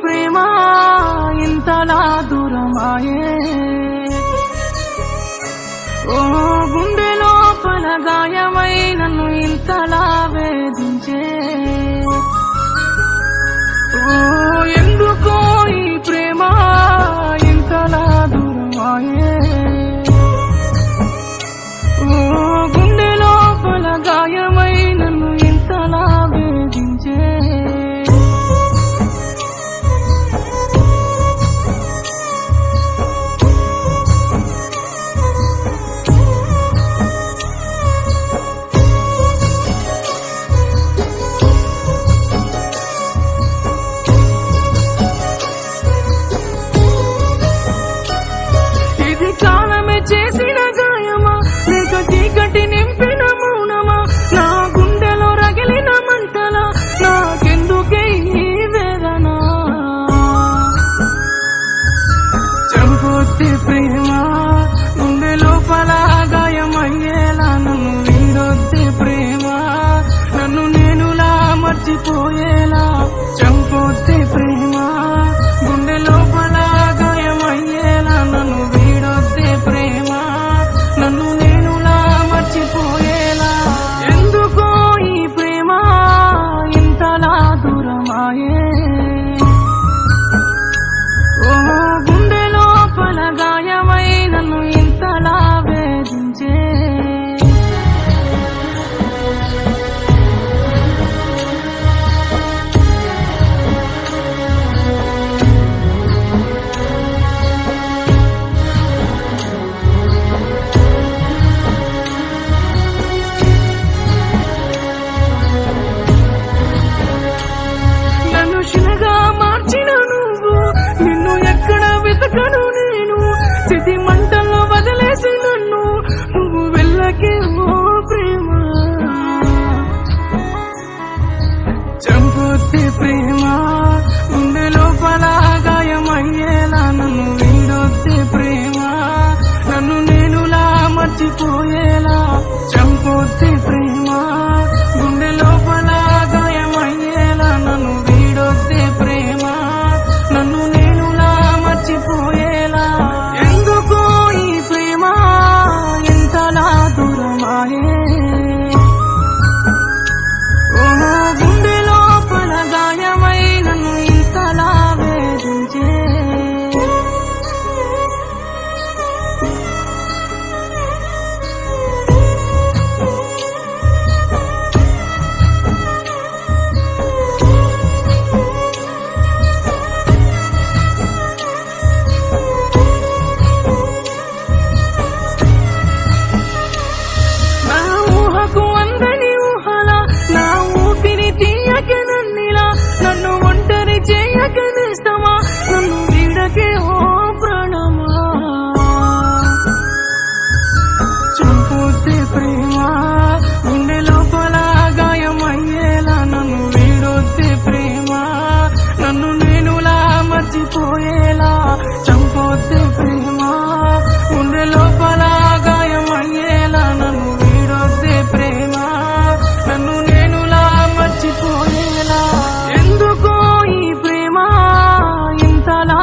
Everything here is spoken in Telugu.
ప్రేమ ఇంతలా దూరమాయే ఓ గుండె లోపల గాయమై నన్ను ఇంతలా వేధించే ఓ ఎందుకో ఈ ప్రేమ ఇంతలా దూరమాయే ఓ గుండె లోపల గాయమై నన్ను ఇంతలా వేధించే చేసిన గాయమా లేక చీకటి నింపిన మౌనమా నా గుండెలో రగిలిన మంటల నాకెందుకే ఈ వేదన చంపొద్ది ప్రేమ గుండె లోపల గాయమయ్యేలా నన్ను వీడొద్ది ప్రేమ నన్ను నేనులా మర్చిపోయేలా చంపొద్ది ప్రేమ గుండె లోపల గాయమయ్యేలా నన్ను వీడొద్ది ప్రేమ నన్ను నేనులా మర్చిపోయేలా ఎందుకో ఈ ప్రేమ ఇంతలా దూరమాయే ఓ గుండె లోపల గాయమై నన్ను ఇంతలా వేధించే మార్చిన నువ్వు నిన్ను ఎక్కడ వెతకను నేను చితి మంటల్లో వదిలేసి నన్ను నువ్వు వెళ్ళకే ఓ ప్రేమ చంపొద్ది ప్రేమ గుండె లోపల గాయమయ్యేలా నన్ను వీడొద్ది ప్రేమ నన్ను నేనులా మర్చిపోయేలా చంపొద్ది ప్రేమ గుండె లోపల గాయమయ్యేలా నన్ను వీడొద్ది ప్రేమ నన్ను నేనులా మర్చిపోయేలా ఎందుకో ఈ ప్రేమ ఇంతలా దూరమాయే ఓ గుండె లోపల గాయమై నన్ను ఇంతలా వేధించే నన్ను ఒంటరి చేయకనిస్తామా నన్ను వీడకే ఓ ప్రాణమా చంపొద్ది ప్రేమ గుండె లోపల గాయమయ్యేలా నన్ను వీడొద్ది ప్రేమ నన్ను నేనులా మర్చిపోయేలా చంపొద్ది ప్రేమ గుండె లోపల గాయమయ్యేలా నన్ను వీడొద్ది ప్రేమ నన్ను నేనులా మర్చిపోయేలా ఎందుకో ఈ ప్రేమ ఇంతలా